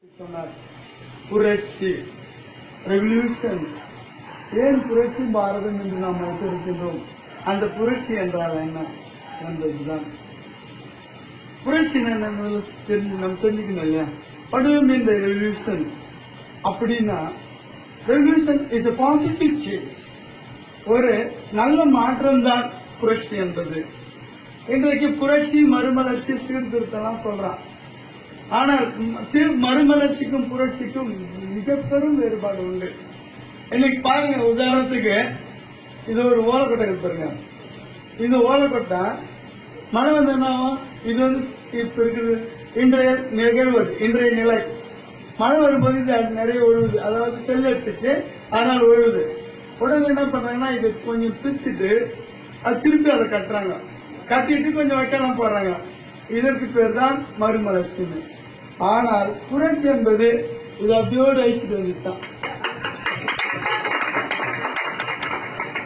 சொன்னார். புரட்சி ரெவல்யூஷன். ஏன் புரட்சி பாரதம் என்று நாம் வைத்திருக்கின்றோம்? அந்த புரட்சி என்றால் என்ன என்பதுதான். புரட்சி நம்ம தெரிஞ்சுக்கணும் இல்லையா? What do you mean by revolution? அப்படின்னா revolution is a positive change. ஒரு நல்ல மாற்றம் தான் புரட்சி என்பது. இன்றைக்கு புரட்சி மறுமலர்ச்சி சீர்திருத்தம் சொல்றான். ஆனால் மறுமலர்ச்சிக்கும் புரட்சிக்கும் மிக பெரும் வேறுபாடு உண்டு. இன்னைக்கு பாருங்க, உதாரணத்துக்கு இது ஒரு ஓலக்கொட்டை இருப்பாருங்க. இந்த ஓலக்கொட்டை மழை வந்தா இது வந்து இப்ப இருக்குது இன்றைய நிகழ்வு, இன்றைய நிலை. மழை வரும்போது இது நிறைய ஒழுகுது, அதாவது செல்லடிச்சிட்டு அதனால் ஒழுகுது. உடனே என்ன பண்றாங்கன்னா இது கொஞ்சம் பிரிச்சுட்டு அது திருப்பி அதை கட்டுறாங்க. கட்டிட்டு கொஞ்சம் வைக்கலாம் போடுறாங்க. இதற்கு பேர் தான் மறுமலர்ச்சின்னு. ஆனால் புரட்சி என்பது இது அப்படியோடு அழிச்சிட்டு வந்துட்டான்.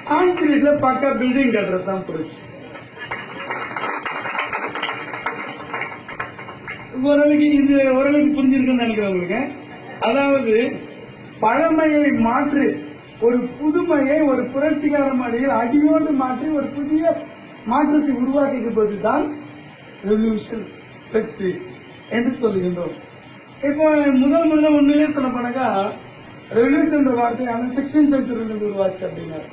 கான்கிரீட்ல பக்கா பில்டிங் கட்டுறது தான் புரட்சி. ஓரளவுக்கு புரிஞ்சிருக்குன்னு நினைக்கிறேன் உங்களுக்கு. அதாவது பழமையை மாற்றி ஒரு புதுமையை ஒரு புரட்சிகர முறையில் அடியோடு மாற்றி ஒரு புதிய மாற்றத்தை உருவாக்கியிருப்பது தான் ரெவல்யூஷன் புரட்சி என்று சொல்லுகின்றோம். இப்போ முதல்ல உண்மையிலே சொல்ல போனாக்கா ரெவல்யூஷன் வார்த்தை 16th century உருவாச்சு அப்படின்னாரு.